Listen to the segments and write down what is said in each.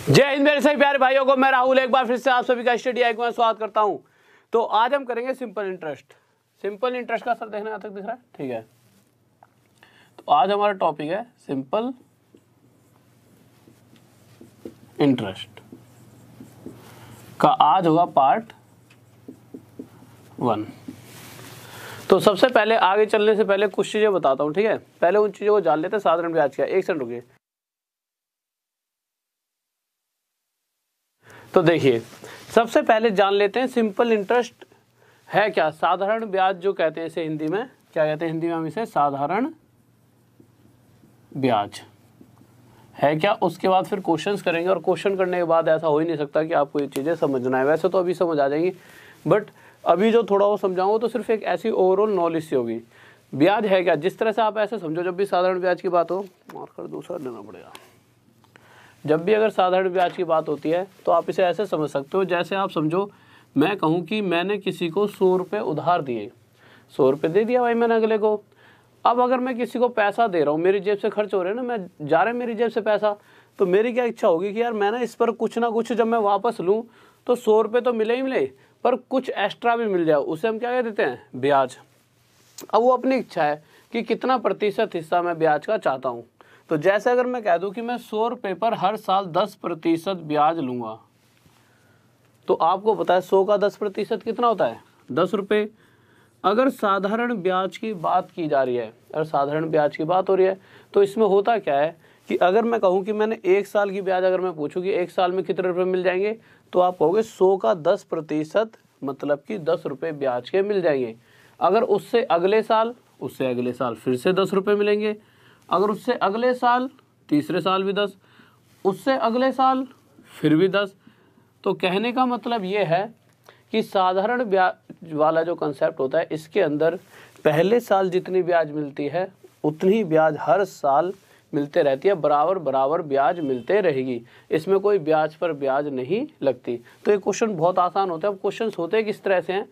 जय हिंद मेरे सभी प्यारे भाइयों को, मैं राहुल एक बार फिर से आप सभी का स्टडी आई में स्वागत करता हूं। तो आज हम करेंगे सिंपल इंटरेस्ट। सिंपल इंटरेस्ट का सर देखना यहाँ तक दिख रहा है, ठीक है। तो आज हमारा टॉपिक है सिंपल इंटरेस्ट का, आज होगा पार्ट 1। तो सबसे पहले आगे चलने से पहले कुछ चीजें बताता हूँ, ठीक है। पहले उन चीजों को जान लेते हैं। साधारण ब्याज क्या, एक सेकंड रुकिए। तो देखिए, सबसे पहले जान लेते हैं सिंपल इंटरेस्ट है क्या। साधारण ब्याज जो कहते हैं इसे हिंदी में क्या कहते हैं, हिंदी में हम इसे साधारण ब्याज है क्या। उसके बाद फिर क्वेश्चंस करेंगे और क्वेश्चन करने के बाद ऐसा हो ही नहीं सकता कि आपको ये चीज़ें समझना है। वैसे तो अभी समझ आ जाएंगी, बट अभी जो थोड़ा वो समझाऊंगा तो सिर्फ एक ऐसी ओवरऑल नॉलेज सी होगी। ब्याज है क्या, जिस तरह से आप ऐसे समझो, जब भी साधारण ब्याज की बात हो, मार्कर दूसरा लेना पड़ेगा। जब भी अगर साधारण ब्याज की बात होती है तो आप इसे ऐसे समझ सकते हो, जैसे आप समझो मैं कहूँ कि मैंने किसी को 100 रुपये उधार दिए, 100 रुपये दे दिया भाई मैंने अगले को। अब अगर मैं किसी को पैसा दे रहा हूँ, मेरी जेब से खर्च हो रहे हैं ना, मैं जा रहे हैं मेरी जेब से पैसा, तो मेरी क्या इच्छा होगी कि यार मैं ना इस पर कुछ ना कुछ जब मैं वापस लूँ तो 100 रुपये तो मिले ही मिले, पर कुछ एक्स्ट्रा भी मिल जाए, उसे हम क्या कह देते हैं, ब्याज। अब वो अपनी इच्छा है कि कितना प्रतिशत हिस्सा मैं ब्याज का चाहता हूँ। तो जैसे अगर मैं कह दूं कि मैं 100 रुपये पर हर साल 10% ब्याज लूंगा, तो आपको पता है 100 का 10% कितना होता है, 10 रुपये। अगर साधारण ब्याज की बात की जा रही है, अगर साधारण ब्याज की बात हो रही है, तो इसमें होता क्या है कि अगर मैं कहूँ कि मैंने 1 साल की ब्याज, अगर मैं पूछूँ कि 1 साल में कितने रुपये मिल जाएंगे, तो आप कहोगे 100 का 10%, मतलब कि 10 रुपये ब्याज के मिल जाएंगे। अगर उससे अगले साल फिर से 10 रुपये मिलेंगे, अगर उससे अगले साल, तीसरे साल भी 10, उससे अगले साल फिर भी 10। तो कहने का मतलब ये है कि साधारण ब्याज वाला जो कंसेप्ट होता है, इसके अंदर पहले साल जितनी ब्याज मिलती है उतनी ब्याज हर साल मिलते रहती है, बराबर बराबर ब्याज मिलते रहेगी। इसमें कोई ब्याज पर ब्याज नहीं लगती। तो ये क्वेश्चन बहुत आसान होता है। अब क्वेश्चन होते किस तरह से हैं,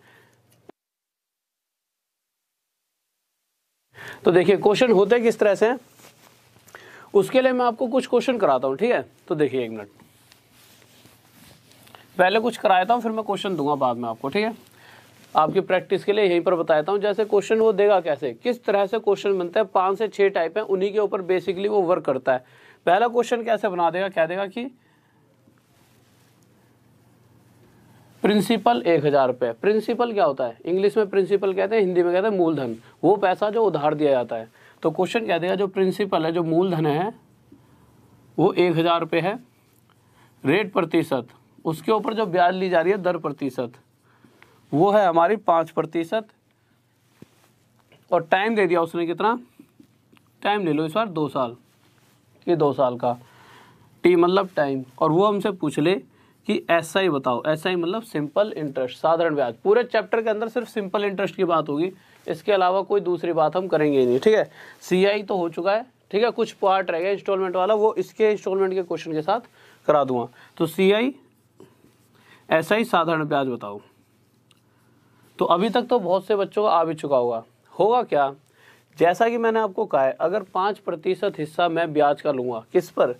तो देखिए क्वेश्चन होते किस तरह से हैं, उसके लिए मैं आपको कुछ क्वेश्चन कराता हूं, ठीक है। तो देखिए एक मिनट, पहले कुछ कराता हूं, फिर मैं क्वेश्चन दूंगा बाद में आपको, ठीक है। आपकी प्रैक्टिस के लिए यहीं पर बताता हूं। जैसे क्वेश्चन वो देगा कैसे, किस तरह से क्वेश्चन बनता है, 5 से 6 टाइप है, उन्हीं के ऊपर बेसिकली वो वर्क करता है। पहला क्वेश्चन कैसे बना देगा, क्या देगा कि प्रिंसिपल 1000 रुपये। प्रिंसिपल क्या होता है, इंग्लिश में प्रिंसिपल कहते हैं, हिंदी में कहते हैं मूलधन, वो पैसा जो उधार दिया जाता है। तो क्वेश्चन क्या देगा, जो प्रिंसिपल है, जो मूलधन है, वो 1000 रुपये है। रेट प्रतिशत, उसके ऊपर जो ब्याज ली जा रही है दर प्रतिशत, वो है हमारी 5%। और टाइम दे दिया उसने, कितना टाइम ले लो इस बार, 2 साल, ये 2 साल का टी मतलब टाइम। और वो हमसे पूछ ले कि एसआई बताओ। एसआई मतलब सिंपल इंटरेस्ट, साधारण ब्याज। पूरे चैप्टर के अंदर सिर्फ सिंपल इंटरेस्ट की बात होगी, इसके अलावा कोई दूसरी बात हम करेंगे ही नहीं, ठीक है। सीआई तो हो चुका है, ठीक है। कुछ पार्ट रह गया इंस्टॉलमेंट वाला, वो इसके इंस्टॉलमेंट के क्वेश्चन के साथ करा दूंगा। तो सीआई, एसआई, साधारण ब्याज बताओ। तो अभी तक तो बहुत से बच्चों का आ भी चुका होगा क्या, जैसा कि मैंने आपको कहा है, अगर 5% हिस्सा मैं ब्याज का लूंगा, किस पर,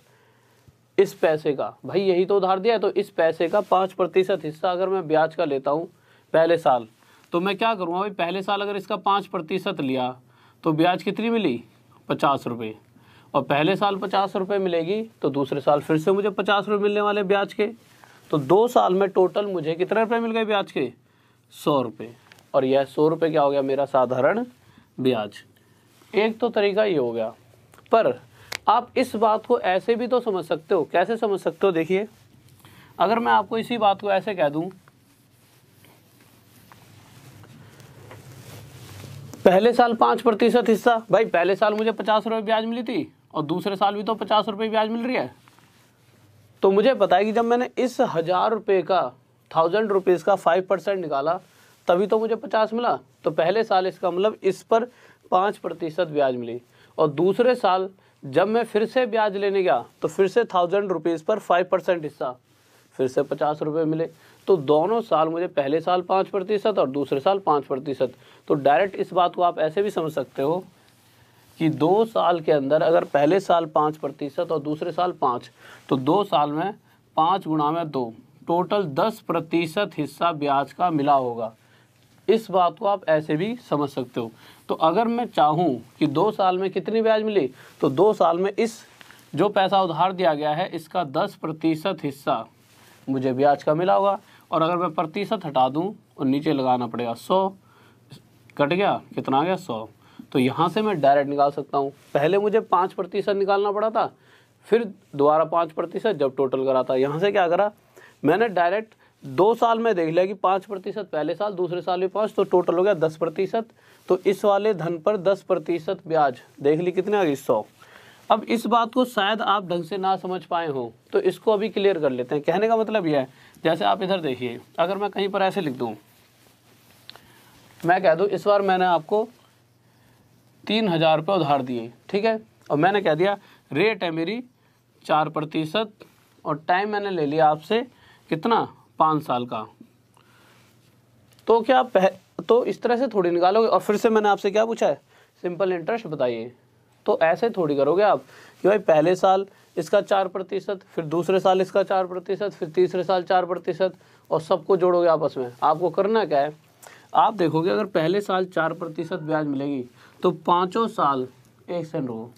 इस पैसे का, भाई यही तो उधार दिया है, तो इस पैसे का 5% हिस्सा अगर मैं ब्याज का लेता हूँ पहले साल, तो मैं क्या करूँगा भाई, पहले साल अगर इसका 5% लिया तो ब्याज कितनी मिली, 50 रुपये। और पहले साल 50 रुपये मिलेगी, तो दूसरे साल फिर से मुझे 50 रुपये मिलने वाले ब्याज के। तो 2 साल में टोटल मुझे कितने रुपये मिल गए ब्याज के, 100 रुपये। और यह 100 रुपये क्या हो गया, मेरा साधारण ब्याज। एक तो तरीका ये हो गया, पर आप इस बात को ऐसे भी तो समझ सकते हो। कैसे समझ सकते हो, देखिए, अगर मैं आपको इसी बात को ऐसे कह दूं, पहले साल 5% हिस्सा, भाई पहले साल मुझे 50 रुपये ब्याज मिली थी और दूसरे साल भी तो 50 रुपये ब्याज मिल रही है। तो मुझे पता है कि जब मैंने इस 1000 रुपये का, 1000 रुपीज़ का 5% निकाला, तभी तो मुझे 50 मिला। तो पहले साल इसका मतलब इस पर 5% ब्याज मिली, और दूसरे साल जब मैं फिर से ब्याज लेने गया तो फिर से 1000 रुपीज़ पर 5% हिस्सा, फिर से 50 रुपये मिले। तो दोनों साल मुझे, पहले साल 5% और दूसरे साल 5%। तो डायरेक्ट इस बात को आप ऐसे भी समझ सकते हो कि 2 साल के अंदर अगर पहले साल 5% और दूसरे साल 5, तो 2 साल में 5 गुणा में 2, टोटल 10% हिस्सा ब्याज का मिला होगा। इस बात को आप ऐसे भी समझ सकते हो। तो अगर मैं चाहूँ कि 2 साल में कितनी ब्याज मिली, तो 2 साल में इस जो पैसा उधार दिया गया है इसका 10% हिस्सा मुझे ब्याज का मिला होगा। और अगर मैं प्रतिशत हटा दूं और नीचे लगाना पड़ेगा 100, कट गया, कितना आ गया 100। तो यहाँ से मैं डायरेक्ट निकाल सकता हूँ। पहले मुझे 5% निकालना पड़ा था, फिर दोबारा 5% जब टोटल करा था। यहाँ से क्या करा मैंने, डायरेक्ट 2 साल में देख लिया कि 5% पहले साल, दूसरे साल भी 5, तो टोटल हो गया 10%। तो इस वाले धन पर 10% ब्याज देख ली कितने आ गई 100। अब इस बात को शायद आप ढंग से ना समझ पाए हो, तो इसको अभी क्लियर कर लेते हैं। कहने का मतलब यह है, जैसे आप इधर देखिए, अगर मैं कहीं पर ऐसे लिख दूं, मैं कह दूं इस बार मैंने आपको 3000 रुपये उधार दिए, ठीक है, और मैंने कह दिया रेट है मेरी 4% और टाइम मैंने ले लिया आपसे कितना, 5 साल का। तो क्या तो इस तरह से थोड़ी निकालोगे। और फिर से मैंने आपसे क्या पूछा है, सिंपल इंटरेस्ट बताइए। तो ऐसे थोड़ी करोगे आप कि भाई पहले साल इसका 4%, फिर दूसरे साल इसका 4%, फिर तीसरे साल 4%, और सबको जोड़ोगे आपस में। आपको करना क्या है, आप देखोगे अगर पहले साल 4% ब्याज मिलेगी तो 5 साल, एक सेकंड रुको,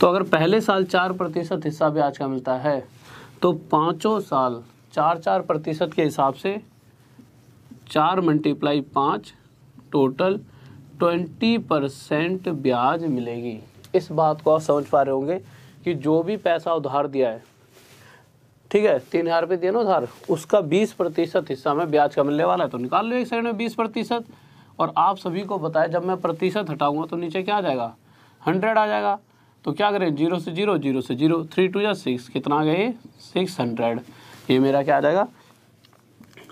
तो अगर पहले साल 4% हिस्सा ब्याज का मिलता है तो 5 साल 4% के हिसाब से 4 × 5 टोटल 20% ब्याज मिलेगी। इस बात को आप समझ पा रहे होंगे कि जो भी पैसा उधार दिया है, ठीक है, 3000 रुपये दिया ना उधार, उसका 20% हिस्सा में ब्याज का मिलने वाला है। तो निकाल लो एक सेकंड में 20%। और आप सभी को बताया जब मैं प्रतिशत हटाऊंगा तो नीचे क्या आ जाएगा, 100 आ जाएगा। तो क्या करें, 0 से 0, 0 से 0, 3 2 6, कितना आ गया ये 600। ये मेरा क्या आ जाएगा,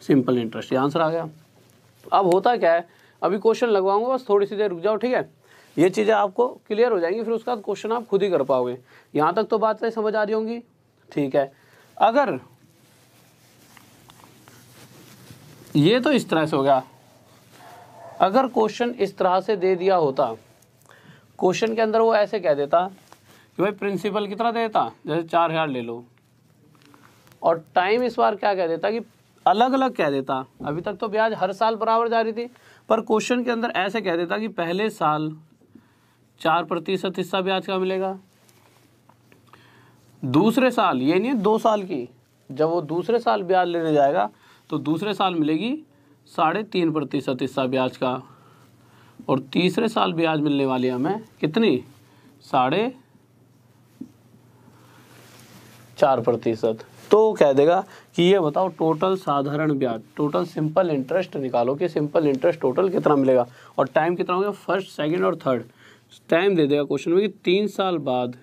सिंपल इंटरेस्ट। ये आंसर आ गया। अब होता क्या है, अभी क्वेश्चन लगवाऊंगा, बस थोड़ी सी देर रुक जाओ, ठीक है। ये चीज़ें आपको क्लियर हो जाएंगी, फिर उसके बाद क्वेश्चन आप खुद ही कर पाओगे। यहाँ तक तो बातें समझ आ रही होंगी, ठीक है। अगर ये तो इस तरह से हो गया, अगर क्वेश्चन इस तरह से दे दिया होता, क्वेश्चन के अंदर वो ऐसे कह देता कि भाई प्रिंसिपल कितना देता, जैसे 4000 ले लो, और टाइम इस बार क्या कह देता कि अलग अलग कह देता। अभी तक तो ब्याज हर साल बराबर जा रही थी, पर क्वेश्चन के अंदर ऐसे कह देता कि पहले साल 4% हिस्सा ब्याज का मिलेगा, दूसरे साल, ये नहीं 2 साल की, जब वो दूसरे साल ब्याज लेने जाएगा तो दूसरे साल मिलेगी 3.5% हिस्सा ब्याज का, और तीसरे साल ब्याज मिलने वाली है हमें कितनी, 4.5%। तो कह देगा कि ये बताओ टोटल साधारण ब्याज, टोटल सिंपल इंटरेस्ट निकालो कि सिंपल इंटरेस्ट टोटल कितना मिलेगा, और टाइम कितना हो गया, फर्स्ट, सेकंड और थर्ड। टाइम दे देगा क्वेश्चन में कि 3 साल बाद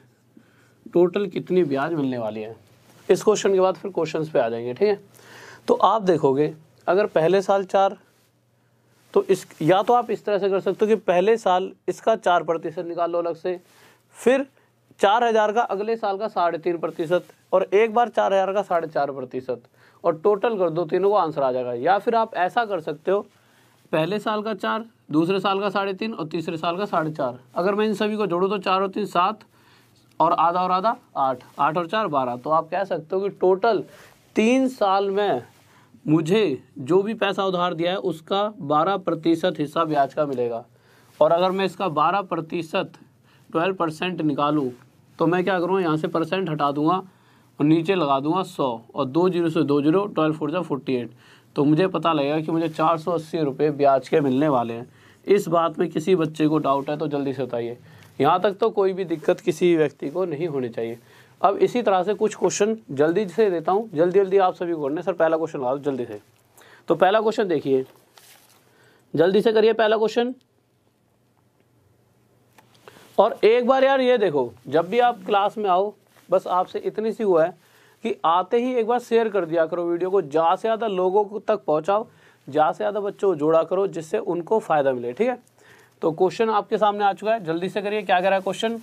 टोटल कितनी ब्याज मिलने वाली है। इस क्वेश्चन के बाद फिर क्वेश्चंस पे आ जाएंगे, ठीक है। तो आप देखोगे अगर पहले साल 4, तो इस या तो आप इस तरह से कर सकते हो कि पहले साल इसका 4% निकाल लो अलग से, फिर 4000 का अगले साल का 3.5%, और एक बार 4000 का 4.5%, और टोटल कर दो, तीनों को आंसर आ जाएगा। या फिर आप ऐसा कर सकते हो, पहले साल का 4, दूसरे साल का 3.5 और तीसरे साल का 4.5। अगर मैं इन सभी को जोड़ूँ तो 4 और 3 7, और आधा 8, 8 और 4 12। तो आप कह सकते हो कि टोटल 3 साल में मुझे जो भी पैसा उधार दिया है उसका 12% हिस्सा ब्याज का मिलेगा। और अगर मैं इसका 12%, 12% निकालूं तो मैं क्या करूँगा, यहाँ से परसेंट हटा दूंगा और नीचे लगा दूंगा 100, और 2 0 से 2 0, 12 4 जा 48। तो मुझे पता लगेगा कि मुझे 480 रुपये ब्याज के मिलने वाले हैं। इस बात में किसी बच्चे को डाउट है तो जल्दी से बताइए। यहाँ तक तो कोई भी दिक्कत किसी व्यक्ति को नहीं होनी चाहिए। अब इसी तरह से कुछ क्वेश्चन जल्दी से देता हूँ, जल्दी जल्दी आप सभी को करने। सर पहला क्वेश्चन लगा दो जल्दी से। तो पहला क्वेश्चन देखिए, जल्दी से करिए पहला क्वेश्चन। और एक बार यार ये देखो, जब भी आप क्लास में आओ, बस आपसे इतनी सी हुआ है कि आते ही एक बार शेयर कर दिया करो वीडियो को, ज़्यादा से ज़्यादा लोगों को तक पहुँचाओ, ज़्यादा से ज़्यादा बच्चों को जोड़ा करो जिससे उनको फ़ायदा मिले, ठीक है। तो क्वेश्चन आपके सामने आ चुका है, जल्दी से करिए। क्या कह रहा है क्वेश्चन,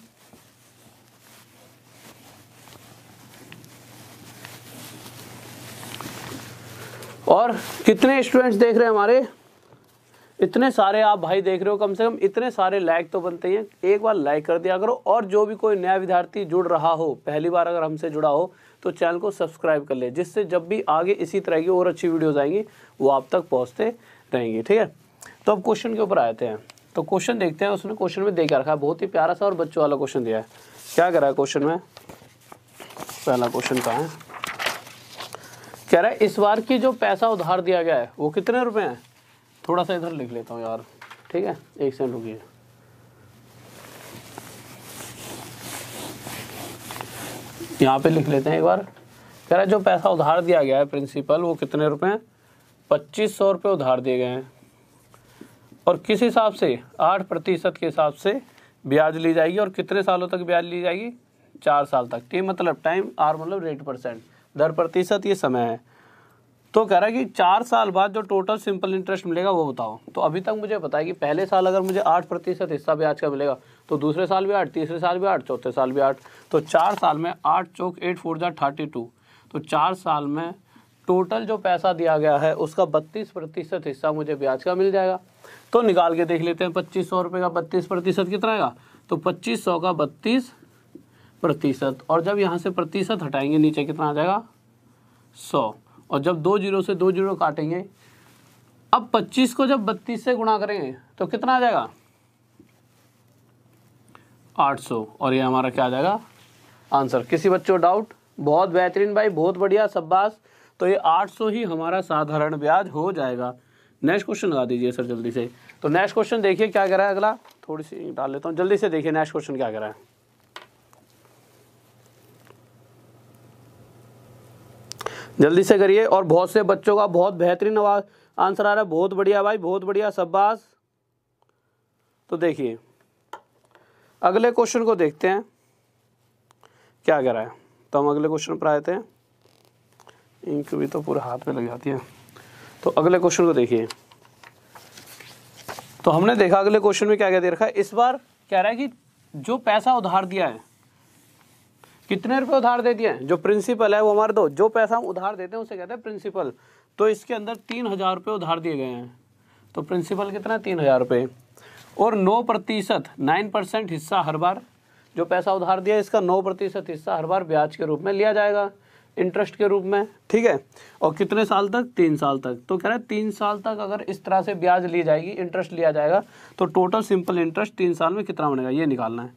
और कितने स्टूडेंट्स देख रहे हैं हमारे, इतने सारे आप भाई देख रहे हो, कम से कम इतने सारे लाइक तो बनते हैं, एक बार लाइक कर दिया करो। और जो भी कोई नया विद्यार्थी जुड़ रहा हो, पहली बार अगर हमसे जुड़ा हो, तो चैनल को सब्सक्राइब कर ले, जिससे जब भी आगे इसी तरह की और अच्छी वीडियोस आएंगी वो आप तक पहुंचते रहेंगी, ठीक है। तो अब क्वेश्चन के ऊपर आते हैं। तो क्वेश्चन देखते हैं, उसने क्वेश्चन में दे के रखा है बहुत ही प्यारा सा और बच्चों वाला क्वेश्चन दिया है। क्या कह रहा है क्वेश्चन में, पहला क्वेश्चन कहाँ है, कह रहा है इस बार की जो पैसा उधार दिया गया है वो कितने रुपए हैं। थोड़ा सा इधर लिख लेता हूँ यार, ठीक है, एक सेकंड रुकिए। यहाँ पे लिख लेते हैं एक बार। कह रहा है जो पैसा उधार दिया गया है प्रिंसिपल, वो कितने रुपए हैं, 2500 रुपये उधार दिए गए हैं। और किस हिसाब से, 8% के हिसाब से ब्याज ली जाएगी। और कितने सालों तक ब्याज ली जाएगी, 4 साल तक। टी मतलब टाइम, आर मतलब रेट परसेंट, दर प्रतिशत ये समय है। तो कह रहा है कि 4 साल बाद जो टोटल सिंपल इंटरेस्ट मिलेगा वो बताओ। तो अभी तक मुझे पता है कि पहले साल अगर मुझे 8% हिस्सा ब्याज का मिलेगा, तो दूसरे साल भी 8, तीसरे साल भी 8, चौथे साल भी 8। तो 4 साल में 8 चौक 8 4 जा 32। तो 4 साल में टोटल जो पैसा दिया गया है उसका 32% हिस्सा मुझे ब्याज का मिल जाएगा। तो निकाल के देख लेते हैं, 2500 रुपये का 32% कितना आएगा। तो 2500 का 32%, और जब यहाँ से प्रतिशत हटाएंगे नीचे कितना आ जाएगा, 100। और जब 2 जीरो से 2 जीरो काटेंगे, अब 25 को जब 32 से गुणा करेंगे तो कितना आ जाएगा, 800। और ये हमारा क्या आ जाएगा, आंसर। किसी बच्चों डाउट, बहुत बेहतरीन भाई, बहुत बढ़िया, शाबाश। तो ये 800 ही हमारा साधारण ब्याज हो जाएगा। नेक्स्ट क्वेश्चन लगा दीजिए सर जल्दी से। तो नेक्स्ट क्वेश्चन देखिए क्या कह रहा है अगला, थोड़ी सी डाल लेता हूँ, जल्दी से देखिए नेक्स्ट क्वेश्चन क्या कह रहा है। जल्दी से करिए। और बहुत से बच्चों का बहुत बेहतरीन आंसर आ रहा है, बहुत बढ़िया भाई, बहुत बढ़िया, शाबाश। तो देखिए अगले क्वेश्चन को देखते हैं क्या कह रहा है। तो हम अगले क्वेश्चन पर आए थे, इंक भी तो पूरे हाथ पे लग जाती है। तो अगले क्वेश्चन को देखिए। तो हमने देखा अगले क्वेश्चन में क्या क्या दे रखा है। इस बार कह रहा है कि जो पैसा उधार दिया है, कितने रुपए उधार दे दिए हैं, जो प्रिंसिपल है वो हमारे दो, जो पैसा हम उधार देते हैं उसे कहते हैं प्रिंसिपल। तो इसके अंदर 3000 रुपये उधार दिए गए हैं। तो प्रिंसिपल कितना, 3000 रुपये। और 9%, 9% हिस्सा हर बार, जो पैसा उधार दिया इसका 9% हिस्सा हर बार ब्याज के रूप में लिया जाएगा, इंटरेस्ट के रूप में, ठीक है। और कितने साल तक, 3 साल तक। तो कह रहा है 3 साल तक अगर इस तरह से ब्याज ली जाएगी, इंटरेस्ट लिया जाएगा, तो टोटल सिंपल इंटरेस्ट 3 साल में कितना बनेगा, ये निकालना है।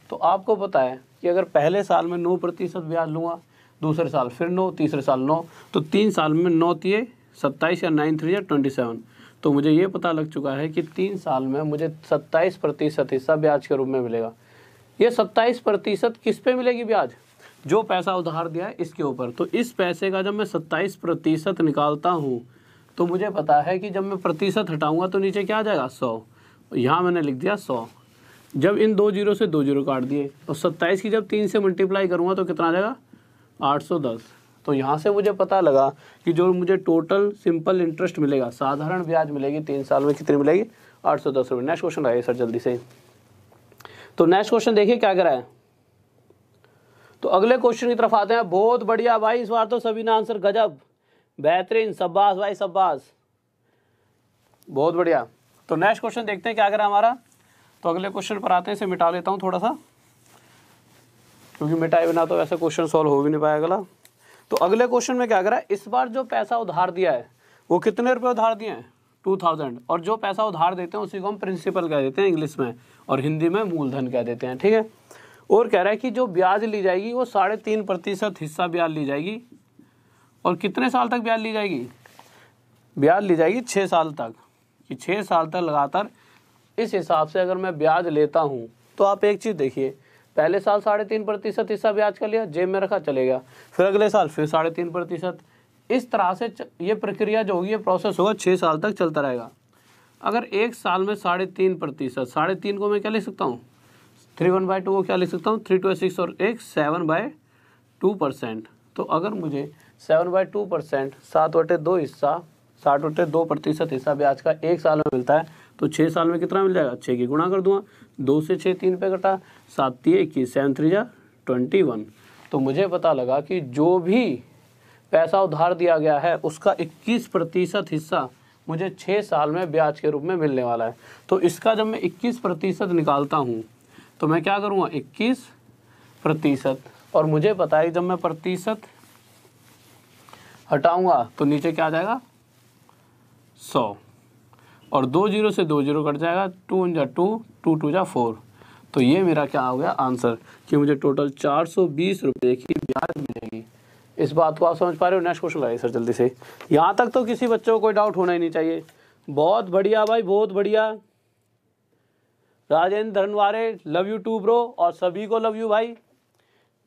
तो आपको पता है कि अगर पहले साल में 9% ब्याज लूँगा, दूसरे साल फिर 9, तीसरे साल 9, तो 3 साल में 9 तिये 27 या 9 3 या 27। तो मुझे ये पता लग चुका है कि 3 साल में मुझे 27% हिस्सा ब्याज के रूप में मिलेगा। ये 27% किस पे मिलेगी ब्याज, जो पैसा उधार दिया है इसके ऊपर। तो इस पैसे का जब मैं 27% निकालता हूँ, तो मुझे पता है कि जब मैं प्रतिशत हटाऊँगा तो नीचे क्या आ जाएगा, 100। यहाँ मैंने लिख दिया 100। जब इन 2 जीरो से 2 जीरो काट दिए, और 27 की जब 3 से मल्टीप्लाई करूँगा तो कितना आ जाएगा, 810। तो यहाँ से मुझे पता लगा कि जो मुझे टोटल सिंपल इंटरेस्ट मिलेगा, साधारण ब्याज मिलेगी 3 साल में, कितनी मिलेगी, 810 रुपये। नेक्स्ट क्वेश्चन आइए सर जल्दी से। तो नेक्स्ट क्वेश्चन देखिए क्या करा है। तो अगले क्वेश्चन की तरफ आते हैं। बहुत बढ़िया भाई, इस बार तो सभी ने आंसर गजब, बेहतरीन, शाबाश भाई शाबाश, बहुत बढ़िया। तो नेक्स्ट क्वेश्चन देखते हैं क्या करा हमारा। तो अगले क्वेश्चन पर आते हैं, इसे मिटा लेता हूँ थोड़ा सा, क्योंकि मिटाए बिना तो ऐसा क्वेश्चन सॉल्व हो भी नहीं पाएगा अगला। तो अगले क्वेश्चन में क्या करा है, इस बार जो पैसा उधार दिया है वो कितने रुपए उधार दिए हैं, 2000। और जो पैसा उधार देते हैं उसी को हम प्रिंसिपल कह देते हैं इंग्लिश में, और हिंदी में मूलधन कह देते हैं, ठीक है। और कह रहा है कि जो ब्याज ली जाएगी वो 3.5% हिस्सा ब्याज ली जाएगी। और कितने साल तक ब्याज ली जाएगी, ब्याज ली जाएगी 6 साल तक, कि 6 साल तक लगातार। इस हिसाब से अगर मैं ब्याज लेता हूँ तो आप एक चीज़ देखिए, पहले साल 3.5% हिस्सा ब्याज का लिया, जेब में रखा, चले गया, फिर अगले साल फिर 3.5%। इस तरह से ये प्रक्रिया जो होगी, ये प्रोसेस होगा, 6 साल तक चलता रहेगा। अगर एक साल में 3.5%, 3.5 को मैं क्या लिख सकता हूँ, 3/1/2 को क्या लिख सकता हूँ, 3 2 6 और 1 7/2%। तो अगर मुझे 7/2%, 7/2 हिस्सा, 7/2% हिस्सा ब्याज का एक साल में मिलता है, तो 6 साल में कितना मिल जाएगा, 6 की गुणा कर दूंगा, 2 से 6 3 पे कटा, 7 3 21, 7 3 21। तो मुझे पता लगा कि जो भी पैसा उधार दिया गया है उसका 21% हिस्सा मुझे 6 साल में ब्याज के रूप में मिलने वाला है। तो इसका जब मैं 21% निकालता हूँ तो मैं क्या करूँगा 21%, और मुझे पता है जब मैं प्रतिशत हटाऊँगा तो नीचे क्या आ जाएगा 100, और 2 जीरो से 2 जीरो कट जाएगा, 2 × 2, 2 × 2 = 4। तो ये मेरा क्या हो गया आंसर कि मुझे टोटल 420 रुपये की ब्याज मिलेगी। इस बात को आप समझ पा रहे हो? नेक्स्ट क्वेश्चन लगाइए सर जल्दी से। यहाँ तक तो किसी बच्चों को कोई डाउट होना ही नहीं चाहिए। बहुत बढ़िया भाई, बहुत बढ़िया। Rajendra Dhanware, love you too bro, और सभी को लव यू भाई,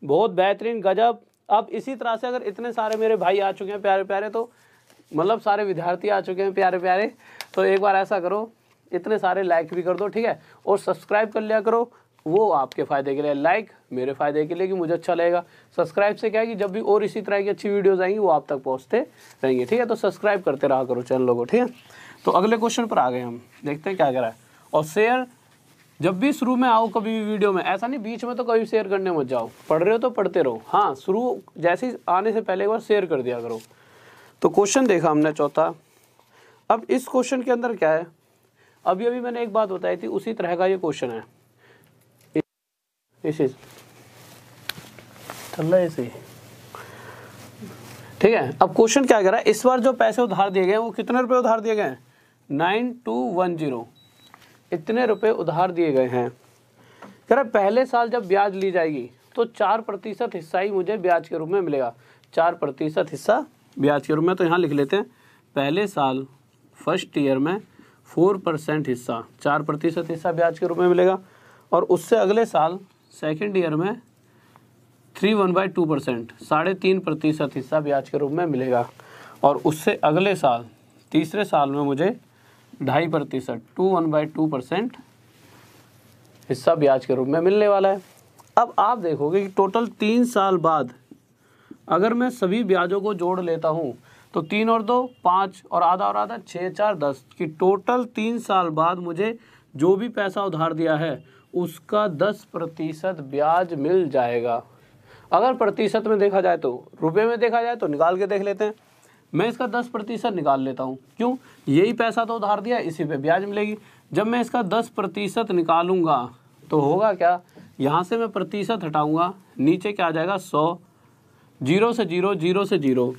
बहुत बेहतरीन, गजब। अब इसी तरह से अगर इतने सारे मेरे भाई आ चुके हैं प्यारे प्यारे, तो मतलब सारे विद्यार्थी आ चुके हैं प्यारे प्यारे, तो एक बार ऐसा करो, इतने सारे लाइक भी कर दो, ठीक है, और सब्सक्राइब कर लिया करो। वो आपके फ़ायदे के लिए, लाइक मेरे फ़ायदे के लिए कि मुझे अच्छा लगेगा। सब्सक्राइब से क्या है कि जब भी और इसी तरह की अच्छी वीडियोज़ आएंगी वो आप तक पहुँचते रहेंगे, ठीक है। तो सब्सक्राइब करते रहा करो चैनलों को, ठीक है। तो अगले क्वेश्चन पर आ गए हम, देखते हैं क्या कह रहा है। और शेयर जब भी शुरू में आओ कभी भी वीडियो में, ऐसा नहीं बीच में तो कभी शेयर करने मत जाओ, पढ़ रहे हो तो पढ़ते रहो, हाँ शुरू जैसे ही आने से पहले एक बार शेयर कर दिया करो। तो क्वेश्चन देखा हमने चौथा। अब इस क्वेश्चन के अंदर क्या है, अभी अभी मैंने एक बात बताई थी, उसी तरह का ये क्वेश्चन है। इसे चल रहा है ऐसे, ठीक है। अब क्वेश्चन क्या कह रहा है, इस बार जो पैसे उधार दिए गए वो कितने रुपए उधार दिए गए हैं, 9210, इतने रुपए उधार दिए गए हैं। कह रहा पहले साल जब ब्याज ली जाएगी तो 4% हिस्सा ही मुझे ब्याज के रूप में मिलेगा। 4% हिस्सा ब्याज के रूप में, तो यहाँ लिख लेते हैं पहले साल फर्स्ट ईयर में 4% हिस्सा, 4% हिस्सा ब्याज के रूप में मिलेगा, और उससे अगले साल सेकेंड ईयर में 3/2%, 3.5% हिस्सा ब्याज के रूप में मिलेगा, और उससे अगले साल तीसरे साल में मुझे 2.5%, 1/2% हिस्सा ब्याज के रूप में मिलने वाला है। अब आप देखोगे कि टोटल 3 साल बाद अगर मैं सभी ब्याजों को जोड़ लेता हूँ तो 3 और 2 5 और आधा 6 4 10 की टोटल 3 साल बाद मुझे जो भी पैसा उधार दिया है उसका 10% ब्याज मिल जाएगा। अगर प्रतिशत में देखा जाए तो, रुपए में देखा जाए तो निकाल के देख लेते हैं। मैं इसका 10% निकाल लेता हूँ, क्यों, यही पैसा तो उधार दिया, इसी पे ब्याज मिलेगी। जब मैं इसका 10% निकालूंगा तो होगा क्या, यहाँ से मैं प्रतिशत हटाऊंगा, नीचे क्या आ जाएगा 100, 0 से 0, 0 से 0,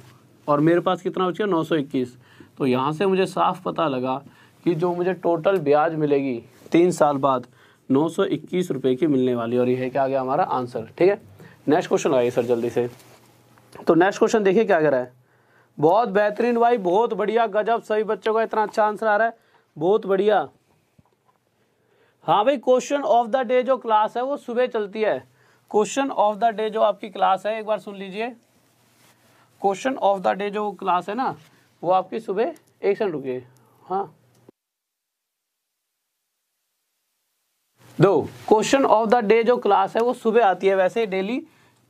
और मेरे पास कितना बचा 921। तो यहाँ से मुझे साफ पता लगा कि जो मुझे टोटल ब्याज मिलेगी 3 साल बाद 921 रुपये की मिलने वाली, और यह क्या आ गया हमारा आंसर, ठीक है। नेक्स्ट क्वेश्चन आइए सर जल्दी से। तो नेक्स्ट क्वेश्चन देखिए क्या कह रहा है। बहुत बेहतरीन भाई, बहुत बढ़िया, गजब, सभी बच्चों का इतना अच्छा आंसर आ रहा है, बहुत बढ़िया। हाँ भाई, क्वेश्चन ऑफ द डे जो क्लास है वो सुबह चलती है। क्वेश्चन ऑफ द डे जो आपकी क्लास है, एक बार सुन लीजिए, क्वेश्चन ऑफ द डे जो क्लास है ना वो आपकी सुबह, एक सेकंड रुकिए, हाँ दो, क्वेश्चन ऑफ द डे जो क्लास है वो सुबह आती है वैसे डेली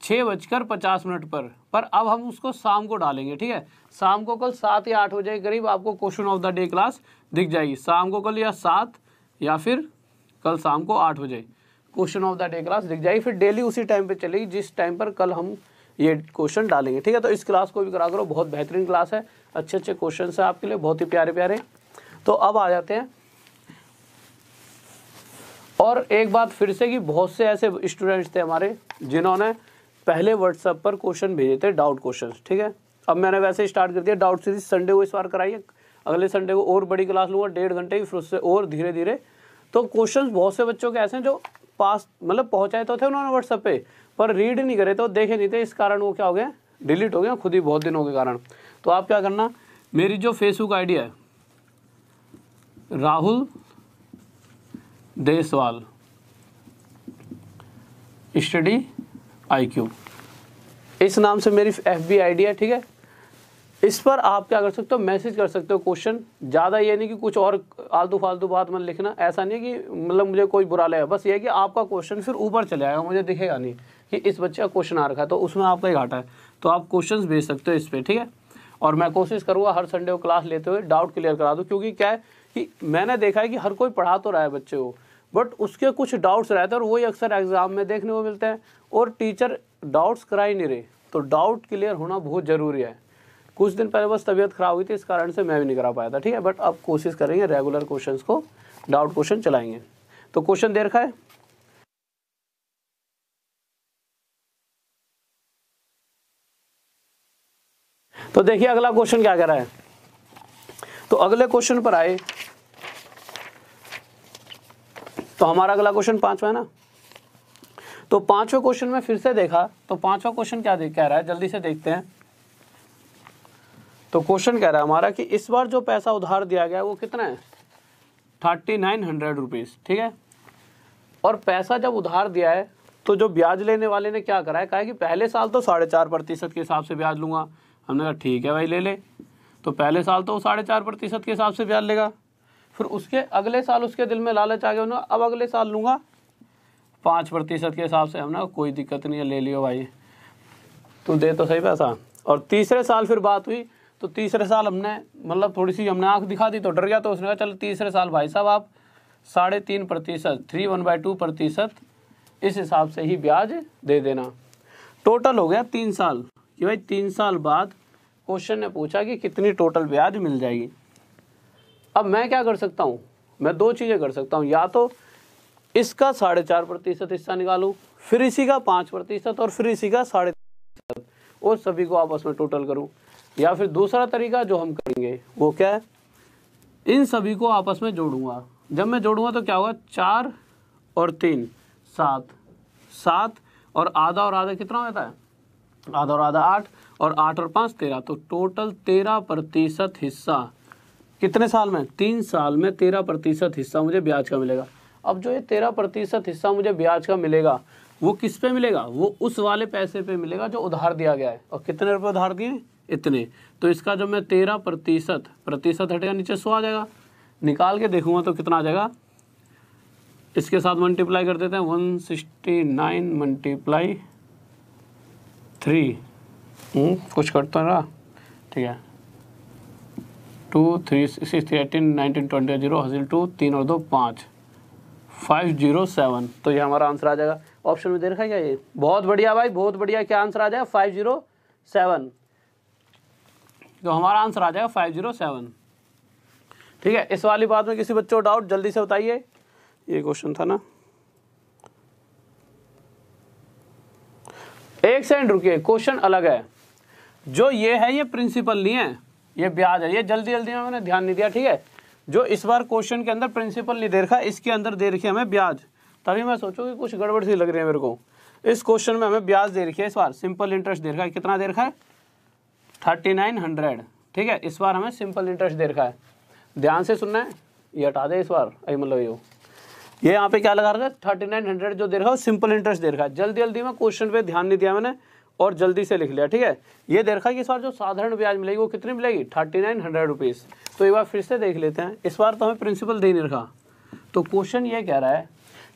6:50 पर अब हम उसको शाम को डालेंगे, ठीक है। शाम को कल 7 या 8 बजे के करीब आपको question of the day class दिख जाएगी। शाम को कल या 7 या फिर कल शाम को 8 बजे question of the day class दिख जाएगी। फिर डेली उसी टाइम पे चलेगी जिस टाइम पर कल हम ये क्वेश्चन डालेंगे, ठीक है। तो इस क्लास को भी करा करो, बहुत बेहतरीन क्लास है, अच्छे अच्छे क्वेश्चन है आपके लिए, बहुत ही प्यारे प्यारे। तो अब आ जाते हैं, और एक बात फिर से कि बहुत से ऐसे स्टूडेंट्स थे हमारे जिन्होंने पहले व्हाट्सएप पर क्वेश्चन भेजे थे, डाउट क्वेश्चन, ठीक है। अब मैंने वैसे स्टार्ट कर दिया डाउट सीरीज, संडे को इस बार कराइए, अगले संडे को और बड़ी क्लास लूँगा 1.5 घंटे की, फिर उससे और धीरे धीरे। तो क्वेश्चन बहुत से बच्चों के ऐसे हैं जो पास मतलब पहुँचाए तो थे उन्होंने व्हाट्सएप पे, पर रीड नहीं करे तो देखे नहीं थे, इस कारण वो क्या हो गया, डिलीट हो गया खुद ही बहुत दिनों के कारण। तो आप क्या करना, मेरी जो फेसबुक आईडी है राहुल देसवाल स्टडी IQ, इस नाम से मेरी FB आईडी है, ठीक है। इस पर आप क्या कर सकते हो, मैसेज कर सकते हो क्वेश्चन। ज़्यादा ये नहीं कि कुछ और आलतू फालतू बात मत लिखना, ऐसा नहीं है कि मतलब मुझे कोई बुरा लगेगा, बस ये है कि आपका क्वेश्चन फिर ऊपर चले आएगा, मुझे दिखेगा नहीं कि इस बच्चे का क्वेश्चन आ रखा है, तो उसमें आपका ही घाटा है। तो आप क्वेश्चन भेज सकते हो इस पर, ठीक है। और मैं कोशिश करूँगा हर संडे को क्लास लेते हुए डाउट क्लियर करा दूँ, क्योंकि क्या है कि मैंने देखा है कि हर कोई पढ़ा तो रहा है बच्चे को, बट उसके कुछ डाउट्स रहते हैं और वही अक्सर एग्जाम में देखने को मिलते हैं, और टीचर डाउट्स करा ही नहीं रहे। तो डाउट क्लियर होना बहुत ज़रूरी है, कुछ दिन पहले बस तबीयत खराब हुई थी, इस कारण से मैं भी नहीं करा पाया था, ठीक है। बट अब कोशिश करेंगे रेगुलर क्वेश्चंस को, डाउट क्वेश्चन चलाएंगे। तो क्वेश्चन दे रखा है, तो देखिए अगला क्वेश्चन क्या कह रहा है। तो अगले क्वेश्चन पर आए तो हमारा अगला क्वेश्चन 5वां है ना। तो 5वें क्वेश्चन में फिर से देखा, तो 5वां क्वेश्चन क्या कह रहा है, जल्दी से देखते हैं। तो क्वेश्चन कह रहा है हमारा कि इस बार जो पैसा उधार दिया गया है वो कितना है, 3900 रुपीज़, ठीक है। और पैसा जब उधार दिया है तो जो ब्याज लेने वाले ने क्या करा है, कहा है कि पहले साल तो 4.5% के हिसाब से ब्याज लूंगा। हमने कहा ठीक है भाई ले ले। तो पहले साल तो 4.5% के हिसाब से ब्याज लेगा। फिर उसके अगले साल उसके दिल में लालच आ गया ना, अब अगले साल लूंगा 5% के हिसाब से। हमने कोई दिक्कत नहीं है, ले लियो भाई, तू दे तो सही पैसा। और तीसरे साल फिर बात हुई, तो तीसरे साल हमने मतलब थोड़ी सी हमने आंख दिखा दी तो डर गया। तो उसने कहा चल तीसरे साल भाई साहब आप 3.5%, 3/1/2% इस हिसाब से ही ब्याज दे देना। टोटल हो गया 3 साल कि भाई 3 साल बाद क्वेश्चन ने पूछा कि कितनी टोटल ब्याज मिल जाएगी। अब मैं क्या कर सकता हूँ, मैं 2 चीज़ें कर सकता हूँ, या तो इसका 4.5% हिस्सा निकालूं, फिर इसी का 5% और फिर इसी का 3.5% और सभी को आपस में टोटल करूं। या फिर दूसरा तरीका जो हम करेंगे वो क्या है, इन सभी को आपस में जोड़ूंगा। जब मैं जोड़ूंगा तो क्या होगा, 4 और 3 7, 7 और आधा कितना होता है, आधा और आधा 8, और 8 और 5 13। तो टोटल 13% हिस्सा कितने साल में, 3 साल में 13% हिस्सा मुझे ब्याज का मिलेगा। अब जो ये 13% हिस्सा मुझे ब्याज का मिलेगा वो किस पे मिलेगा, वो उस वाले पैसे पे मिलेगा जो उधार दिया गया है। और कितने रुपए उधार दिए, इतने। तो इसका जब मैं 13% हटेगा नीचे 100 आ जाएगा, निकाल के देखूंगा तो कितना आ जाएगा, इसके साथ मल्टीप्लाई कर देते हैं, 169 × 3 कुछ करता रहा, ठीक है, 2 3 6 18 19 20 0 हासिल 2 3 और 2 5 507। तो ये हमारा आंसर आ जाएगा। ऑप्शन में दे रखा है क्या, ये बहुत बढ़िया भाई, बहुत बढ़िया। क्या आंसर आ जाएगा, 507। तो हमारा आंसर आ जाएगा 507, ठीक है। इस वाली बात में किसी बच्चों को डाउट जल्दी से बताइए। ये क्वेश्चन था ना, एक सेकंड रुकिए, क्वेश्चन अलग है। जो ये है ये प्रिंसिपल नहीं है, ये ब्याज है। ये जल्दी जल्दी में मैंने ध्यान नहीं दिया, ठीक है। जो इस बार क्वेश्चन के अंदर प्रिंसिपल नहीं दे रखा, इसके अंदर दे रखी है हमें ब्याज। तभी मैं सोचूं कि कुछ गड़बड़ सी लग रही है मेरे को। इस क्वेश्चन में हमें ब्याज दे रखी है, इस बार सिंपल इंटरेस्ट दे रखा है। कितना दे रखा है, 3900, ठीक है। इस बार हमें सिंपल इंटरेस्ट दे रखा है। ध्यान से सुनना है, ये हटा दे इस बार, मतलब ये यहाँ पे क्या लगा रखा है, 3900 जो दे रखा है सिंपल इंटरेस्ट दे रखा है। जल्दी जल्दी में क्वेश्चन पे ध्यान नहीं दिया मैंने और जल्दी से लिख लिया, ठीक है। ये दे रखा है कि इस बार जो साधारण ब्याज मिलेगी वो कितनी मिलेगी, 3900 रुपीज़। तो एक बार फिर से देख लेते हैं। इस बार तो हमें प्रिंसिपल दे नहीं रखा। तो क्वेश्चन ये कह रहा है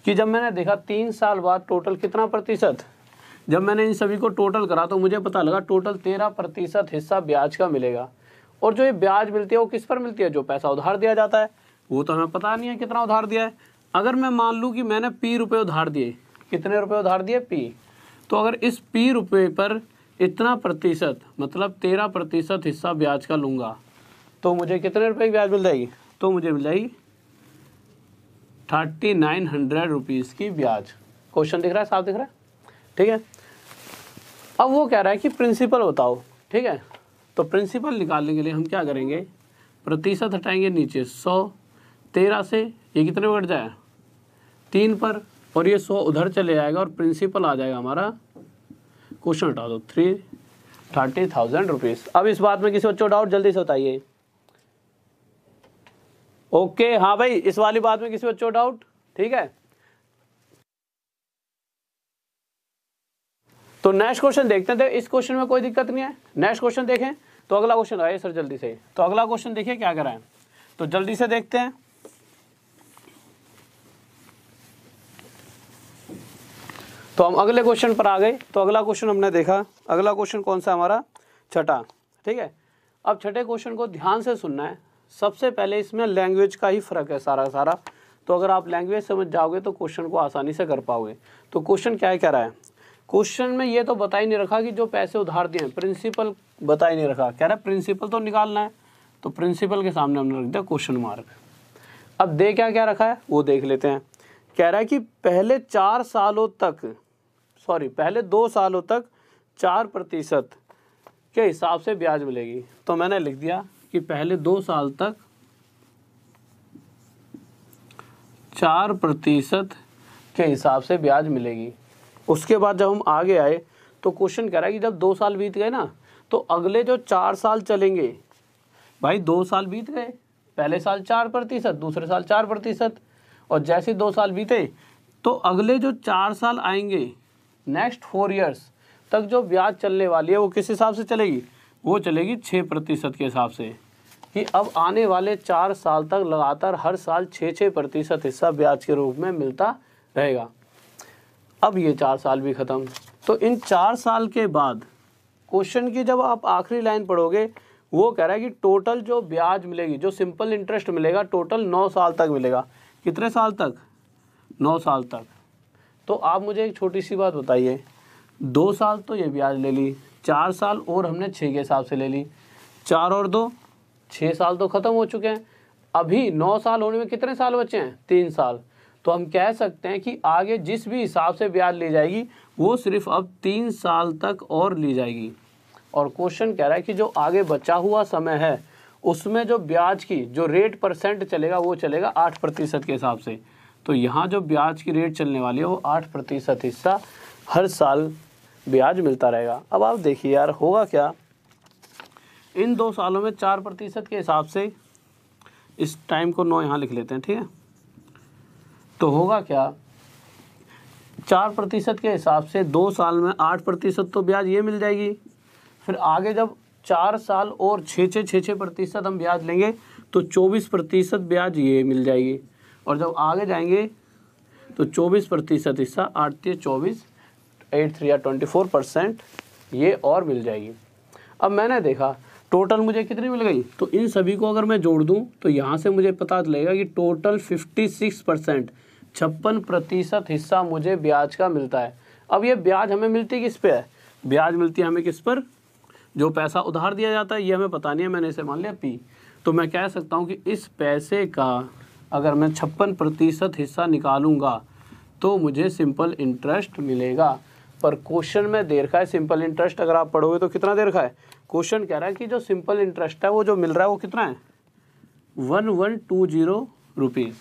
कि जब मैंने देखा 3 साल बाद टोटल कितना प्रतिशत, जब मैंने इन सभी को टोटल करा तो मुझे पता लगा टोटल 13% हिस्सा ब्याज का मिलेगा। और जो ये ब्याज मिलती है वो किस पर मिलती है, जो पैसा उधार दिया जाता है। वो तो हमें पता नहीं है कितना उधार दिया है। अगर मैं मान लूँ कि मैंने P रुपये उधार दिए, कितने रुपए उधार दिए, P, तो अगर इस P रुपये पर इतना प्रतिशत मतलब 13% हिस्सा ब्याज का लूँगा तो मुझे कितने रुपए की ब्याज मिल जाएगी, तो मुझे मिल जाएगी 3900 रुपीज़ की ब्याज। क्वेश्चन दिख रहा है, साफ दिख रहा है, ठीक है। अब वो कह रहा है कि प्रिंसिपल बताओ, ठीक है। तो प्रिंसिपल निकालने के लिए हम क्या करेंगे, प्रतिशत हटाएंगे नीचे 100, 13 से ये कितने बढ़ जाए 3 पर, और ये 100 उधर चले जाएगा और प्रिंसिपल आ जाएगा हमारा, क्वेश्चन हटा दो, 30,000 रुपीज़। अब इस बात में किसी बच्चों को डाउट जल्दी से बताइए। ओके, हाँ भाई, इस वाली बात में किसी बच्चों को डाउट, ठीक है। तो नेक्स्ट क्वेश्चन देखते हैं। इस क्वेश्चन में कोई दिक्कत नहीं है, नेक्स्ट क्वेश्चन देखें। तो अगला क्वेश्चन आए सर जल्दी से। तो अगला क्वेश्चन देखिए क्या कर रहा है, तो जल्दी से देखते हैं। तो हम अगले क्वेश्चन पर आ गए। तो अगला क्वेश्चन हमने देखा, अगला क्वेश्चन कौन सा हमारा, छठा, ठीक है। अब छठे क्वेश्चन को ध्यान से सुनना है। सबसे पहले इसमें लैंग्वेज का ही फ़र्क है सारा। तो अगर आप लैंग्वेज समझ जाओगे तो क्वेश्चन को आसानी से कर पाओगे। तो क्वेश्चन क्या है, कह रहा है, क्वेश्चन में ये तो बता ही नहीं रखा कि जो पैसे उधार दिए हैं, प्रिंसिपल बता ही नहीं रखा, कह रहा है प्रिंसिपल तो निकालना है, तो प्रिंसिपल के सामने हमने रख दिया क्वेश्चन मार्क। अब दे क्या क्या रखा है वो देख लेते हैं। कह रहा है कि पहले 4 सालों तक, पहले 2 सालों तक 4% के हिसाब से ब्याज मिलेगी। तो मैंने लिख दिया कि पहले 2 साल तक 4% के हिसाब से ब्याज मिलेगी। उसके बाद जब हम आगे आए तो क्वेश्चन कह रहा है कि जब 2 साल बीत गए ना, तो अगले जो 4 साल चलेंगे, भाई 2 साल बीत गए, पहले साल 4%, दूसरे साल 4%, और जैसे 2 साल बीते तो अगले जो 4 साल आएंगे, नेक्स्ट 4 ईयर्स तक जो ब्याज चलने वाली है वो किस हिसाब से चलेगी, वो चलेगी 6% के हिसाब से, कि अब आने वाले 4 साल तक लगातार हर साल 6% हिस्सा ब्याज के रूप में मिलता रहेगा। अब ये 4 साल भी ख़त्म, तो इन 4 साल के बाद क्वेश्चन की जब आप आखिरी लाइन पढ़ोगे, वो कह रहा है कि टोटल जो ब्याज मिलेगी, जो सिंपल इंटरेस्ट मिलेगा, टोटल 9 साल तक मिलेगा। कितने साल तक? 9 साल तक। तो आप मुझे एक छोटी सी बात बताइए, 2 साल तो ये ब्याज ले ली, 4 साल और हमने 6 के हिसाब से ले ली, 4 और 2 6 साल तो ख़त्म हो चुके हैं। अभी 9 साल होने में कितने साल बचे हैं? 3 साल। तो हम कह सकते हैं कि आगे जिस भी हिसाब से ब्याज ली जाएगी वो सिर्फ अब 3 साल तक और ली जाएगी। और क्वेश्चन कह रहा है कि जो आगे बचा हुआ समय है उसमें जो ब्याज की जो रेट परसेंट चलेगा वो चलेगा 8% के हिसाब से। तो यहाँ जो ब्याज की रेट चलने वाली है वो 8% हिस्सा हर साल ब्याज मिलता रहेगा। अब आप देखिए यार होगा क्या, इन 2 सालों में 4% के हिसाब से, इस टाइम को 9 यहाँ लिख लेते हैं, ठीक है। तो होगा क्या, 4% के हिसाब से 2 साल में 8% तो ब्याज ये मिल जाएगी। फिर आगे जब 4 साल और 6% हम ब्याज लेंगे तो 24% ब्याज ये मिल जाएगी। और जब आगे जाएंगे तो 24% हिस्सा 8 3 24, 8 3 24% ये और मिल जाएगी। अब मैंने देखा टोटल मुझे कितनी मिल गई, तो इन सभी को अगर मैं जोड़ दूं तो यहाँ से मुझे पता चलेगा कि टोटल 56%, 56% हिस्सा मुझे ब्याज का मिलता है। अब ये ब्याज हमें मिलती किस पे है? ब्याज मिलती है हमें किस पर? जो पैसा उधार दिया जाता है, ये हमें पता नहीं है, मैंने इसे मान लिया पी। तो मैं कह सकता हूँ कि इस पैसे का अगर मैं 56% हिस्सा निकालूंगा तो मुझे सिंपल इंटरेस्ट मिलेगा। पर क्वेश्चन में दे रखा है सिंपल इंटरेस्ट, अगर आप पढ़ोगे तो कितना दे रखा है? क्वेश्चन कह रहा है कि जो सिंपल इंटरेस्ट है वो जो मिल रहा है वो कितना है? 1120 रुपीज़।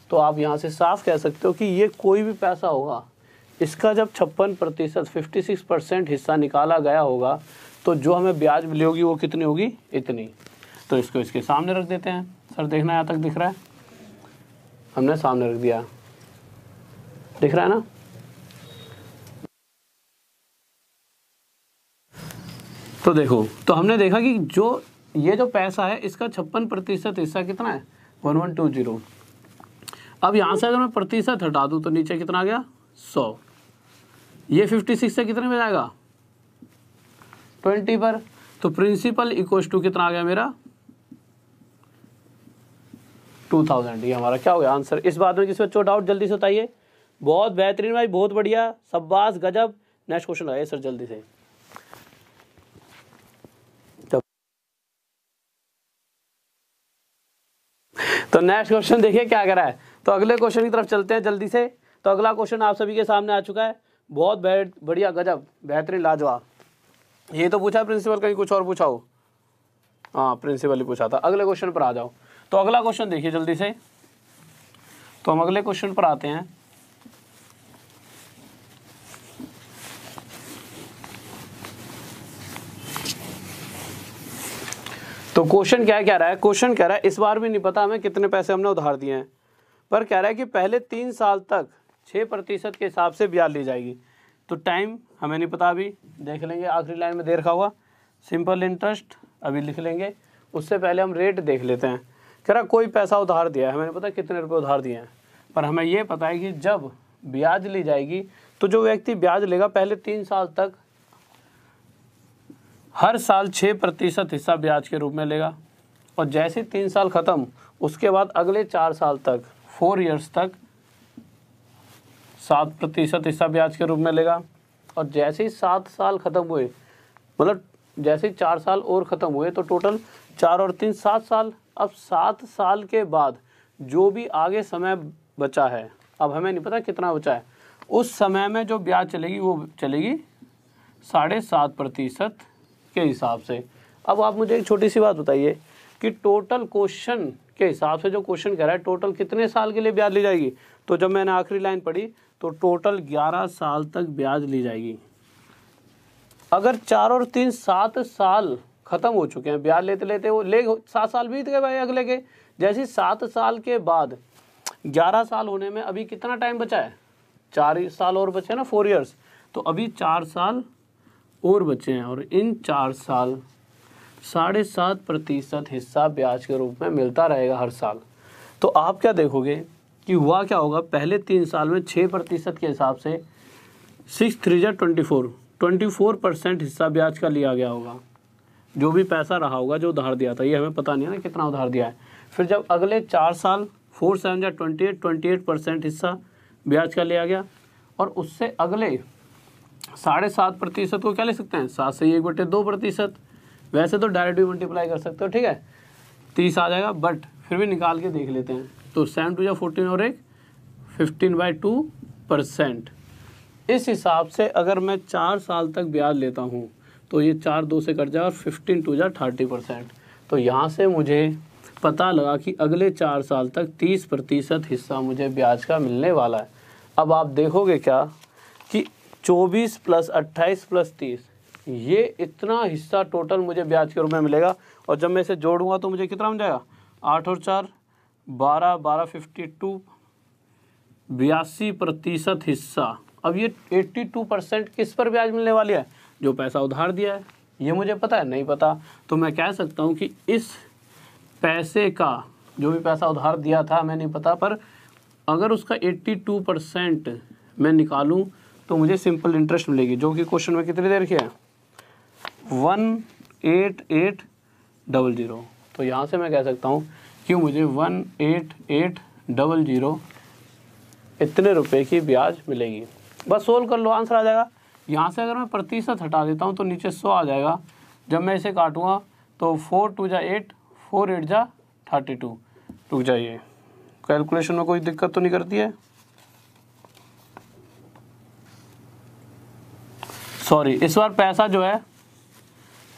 तो आप यहाँ से साफ कह सकते हो कि ये कोई भी पैसा होगा, इसका जब 56% 56% हिस्सा निकाला गया होगा तो जो हमें ब्याज मिली होगी वो कितनी होगी? इतनी। तो इसको इसके सामने रख देते हैं। सर देखना यहाँ तक दिख रहा है? हमने सामने रख दिया, दिख रहा है ना? तो देखो, तो हमने देखा कि जो ये जो पैसा है इसका 56% हिस्सा कितना है? 1120। अब यहाँ से अगर मैं प्रतिशत हटा दूँ तो नीचे कितना आ गया? 100। ये 56 से कितने में जाएगा? 20 पर। तो प्रिंसिपल इक्वल्स टू कितना आ गया मेरा? 2000। ये हमारा क्या हो गया आंसर। इस बात में किसी बच्चों डाउट जल्दी से बताइए। बहुत बेहतरीन भाई, बहुत बढ़िया, शाबाश, गजब। नेक्स्ट क्वेश्चन आइए सर जल्दी से। तो नेक्स्ट क्वेश्चन देखिए क्या करा है। तो अगले क्वेश्चन की तरफ चलते हैं जल्दी से। तो अगला क्वेश्चन आप सभी के सामने आ चुका है। बहुत बढ़िया, गजब, बेहतरीन, लाजवाब। ये तो पूछा प्रिंसिपल, कहीं कुछ और पूछा हो? हाँ प्रिंसिपल ही पूछा था। अगले क्वेश्चन पर आ जाओ। तो अगला क्वेश्चन देखिए जल्दी से। तो हम अगले क्वेश्चन पर आते हैं। तो क्वेश्चन क्या कह रहा है? क्वेश्चन कह रहा है इस बार भी नहीं पता हमें कितने पैसे हमने उधार दिए हैं, पर कह रहा है कि पहले 3 साल तक 6% के हिसाब से ब्याज ली जाएगी। तो टाइम हमें नहीं पता, अभी देख लेंगे, आखिरी लाइन में दे रखा हुआ सिंपल इंटरेस्ट अभी लिख लेंगे। उससे पहले हम रेट देख लेते हैं। कह रहा कोई पैसा उधार दिया है, हमें नहीं पता कितने रुपए उधार दिए हैं, पर हमें ये पता है कि जब ब्याज ली जाएगी तो जो व्यक्ति ब्याज लेगा पहले 3 साल तक हर साल 6% हिस्सा ब्याज के रूप में लेगा, और जैसे 3 साल ख़त्म उसके बाद अगले 4 साल तक 4 ईयर्स तक 7% हिस्सा ब्याज के रूप में लेगा, और जैसे ही 7 साल ख़त्म हुए, मतलब जैसे 4 साल और ख़त्म हुए तो टोटल 4 और 3 7 साल। अब 7 साल के बाद जो भी आगे समय बचा है, अब हमें नहीं पता कितना बचा है, उस समय में जो ब्याज चलेगी वो चलेगी 7.5% के हिसाब से। अब आप मुझे एक छोटी सी बात बताइए कि टोटल क्वेश्चन के हिसाब से जो क्वेश्चन कह रहा है टोटल कितने साल के लिए ब्याज ली जाएगी, तो जब मैंने आखिरी लाइन पढ़ी तो टोटल 11 साल तक ब्याज ली जाएगी। अगर 4 और 3 7 साल खत्म हो चुके हैं, ब्याज लेते लेते वो 7 साल बीत गए भाई अगले के, जैसे 7 साल के बाद 11 साल होने में अभी कितना टाइम बचा है, 4 साल और बचे ना, 4 इयर्स, तो अभी 4 साल और बचे हैं और इन 4 साल 7.5% हिस्सा ब्याज के रूप में मिलता रहेगा हर साल। तो आप क्या देखोगे कि हुआ क्या होगा, पहले 3 साल में 6% के हिसाब से 6 3 जा 24% हिस्सा ब्याज का लिया गया होगा, जो भी पैसा रहा होगा जो उधार दिया था, ये हमें पता नहीं है ना कितना उधार दिया है। फिर जब अगले 4 साल 4 7 जा 28% हिस्सा ब्याज का लिया गया, और उससे अगले 7.5% को क्या ले सकते हैं, 7 से 1/2%। वैसे तो डायरेक्ट भी मल्टीप्लाई कर सकते हो, ठीक है, 30 आ जाएगा, बट फिर भी निकाल के देख लेते हैं। तो 7 2 जा 14 और एक 15/2%। इस हिसाब से अगर मैं 4 साल तक ब्याज लेता हूँ तो ये 4 2 से कट जाएगा और 15 2 जा 30%। तो यहाँ से मुझे पता लगा कि अगले 4 साल तक 30% हिस्सा मुझे ब्याज का मिलने वाला है। अब आप देखोगे क्या कि 24 + 28 + 30, ये इतना हिस्सा टोटल मुझे ब्याज के रूप में मिलेगा। और जब मैं इसे जोड़ूंगा तो मुझे कितना मिल जाएगा, 8 और 4 12 12 52 82% हिस्सा। अब ये 82% किस पर ब्याज मिलने वाली है, जो पैसा उधार दिया है। ये मुझे पता है, नहीं पता तो मैं कह सकता हूँ कि इस पैसे का, जो भी पैसा उधार दिया था हमें नहीं पता, पर अगर उसका 82% मैं निकालूं तो मुझे सिंपल इंटरेस्ट मिलेगी, जो कि क्वेश्चन में कितनी देर की है, 18800। तो यहाँ से मैं कह सकता हूँ कि मुझे 18800 इतने रुपए की ब्याज मिलेगी। बस सोल्व कर लो, आंसर आ जाएगा। यहाँ से अगर मैं प्रतिशत हटा देता हूँ तो नीचे 100 आ जाएगा। जब मैं इसे काटूंगा तो 4 2 जा 8 4 8 जा 32। रुक जाइए, कैलकुलेशन में कोई दिक्कत तो नहीं करती है, सॉरी, इस बार पैसा जो है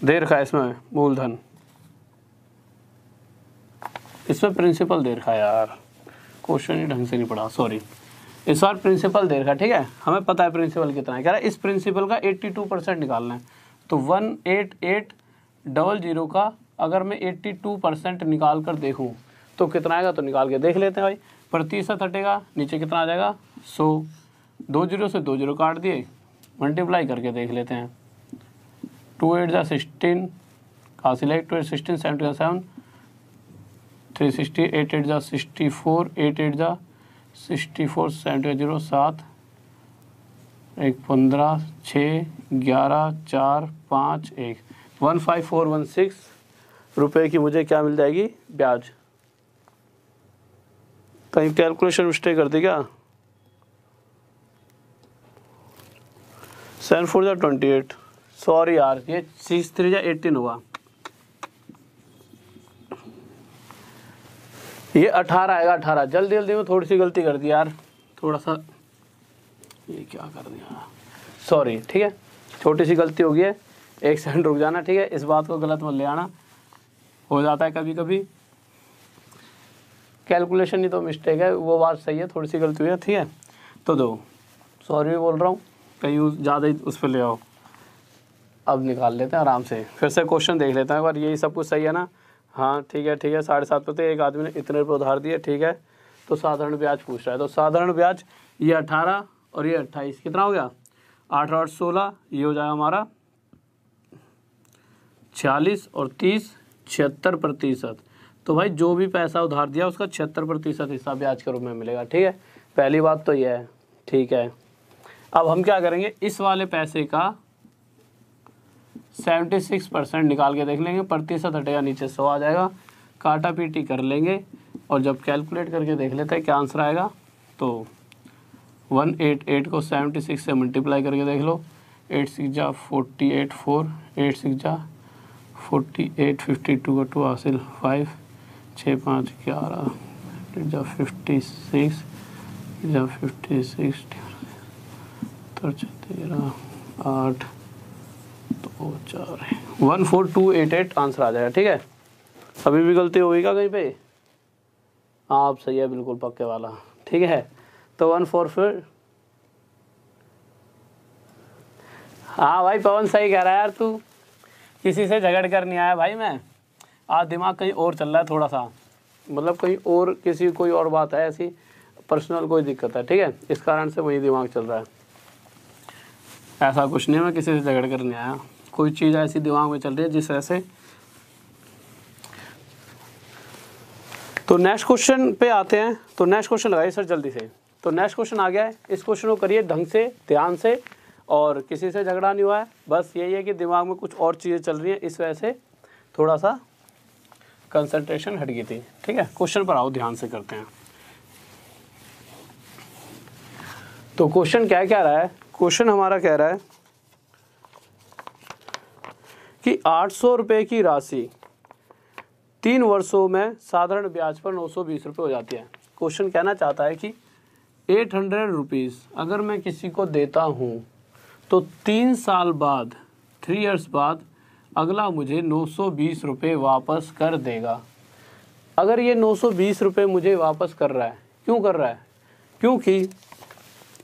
दे रखा है इसमें मूलधन, इसमें प्रिंसिपल दे रखा है यार, क्वेश्चन ही ढंग से नहीं पढ़ा, सॉरी। इस बार प्रिंसिपल दे रखा है, ठीक है, हमें पता है प्रिंसिपल कितना है, कह रहा है इस प्रिंसिपल का 82% निकालना है। तो 18800 का अगर मैं 82% निकाल कर देखूँ तो कितना आएगा, तो निकाल के देख लेते हैं भाई। प्रतिशत हटेगा, नीचे कितना आ जाएगा 100, 2 0 से 2 0 काट दिए, मल्टीप्लाई करके देख लेते हैं। 2 8 जा 16 कहाँ से ले, 2 8 16 7 जा 7 360, 8 8 जा 64, 8 8 जा 64 7 0 7 1 15 6 11 4 5 1 15416 रुपए की मुझे क्या मिल जाएगी, ब्याज। कहीं कैलकुलेशन मिस्टेक कर दी क्या, 7 4 जा 28, सॉरी यार, ये 6 3 जा 18 हुआ, ये 18 आएगा, 18। जल्दी जल्दी में थोड़ी सी गलती कर दी यार, थोड़ा सा ये क्या कर दिया, सॉरी, ठीक है, छोटी सी गलती हो गई है, 1 सेकंड रुक जाना, ठीक है, इस बात को गलत मत ले आना, हो जाता है कभी कभी, कैलकुलेशन ही तो मिस्टेक है, वो बात सही है, थोड़ी सी गलती हुई है, ठीक है। तो दो, सॉरी बोल रहा हूँ, कहीं ज़्यादा ही उस पर ले आओ। अब निकाल लेते हैं आराम से, फिर से क्वेश्चन देख लेते हैं, अगर यही सब कुछ सही है ना, हाँ ठीक है 7.5%, एक आदमी ने इतने रुपये उधार दिए, ठीक है, तो साधारण ब्याज पूछ रहा है, तो साधारण ब्याज ये 18 और ये 28, कितना हो गया, 8 8 16, ये हो जाएगा हमारा 46 और 30 76%। तो भाई जो भी पैसा उधार दिया उसका 76% हिस्सा ब्याज के रूप में मिलेगा, ठीक है, पहली बात तो यह है, ठीक है। अब हम क्या करेंगे, इस वाले पैसे का 76% निकाल के देख लेंगे, प्रतिशत हटेगा, नीचे 100 आ जाएगा, काटा पीटी कर लेंगे और जब कैलकुलेट करके देख लेते हैं क्या आंसर आएगा। तो 188 को 76 से मल्टीप्लाई करके देख लो, 8 6 जा 48 4 8 6 जा 48 52 का 2 हासिल 5 6 5 11 जा 56 जा 56 13 8 2 4 14288 आंसर आ जाएगा। ठीक है, अभी भी गलती होगी क्या कहीं पे? हाँ आप सही है, बिल्कुल पक्के वाला। ठीक है, तो 144। हाँ भाई पवन सही कह रहा है यार, तू किसी से झगड़ कर नहीं आया भाई। मैं आज दिमाग कहीं और चल रहा है थोड़ा सा, मतलब कहीं और किसी कोई और बात है ऐसी पर्सनल कोई दिक्कत है। ठीक है, इस कारण से वही दिमाग चल रहा है, ऐसा कुछ नहीं, मैं किसी से झगड़ कर नहीं आया। कोई चीज़ ऐसी दिमाग में चल रही है जिस वजह से। तो नेक्स्ट क्वेश्चन पे आते हैं। तो नेक्स्ट क्वेश्चन लगाइए सर जल्दी से। तो नेक्स्ट क्वेश्चन आ गया है, इस क्वेश्चन को करिए ढंग से, ध्यान से, और किसी से झगड़ा नहीं हुआ है, बस यही है कि दिमाग में कुछ और चीज़ें चल रही हैं, इस वजह से थोड़ा सा कंसंट्रेशन हट गई थी। ठीक है, क्वेश्चन पर आओ, ध्यान से करते हैं। तो क्वेश्चन क्या कह रहा है? क्वेश्चन हमारा कह रहा है कि 800 रुपये की राशि 3 वर्षों में साधारण ब्याज पर 920 रुपये हो जाती है। क्वेश्चन कहना चाहता है कि 800 रुपीज़ अगर मैं किसी को देता हूँ तो 3 साल बाद, 3 इयर्स बाद अगला मुझे 920 रुपये वापस कर देगा। अगर ये 920 रुपये मुझे वापस कर रहा है, क्यों कर रहा है? क्योंकि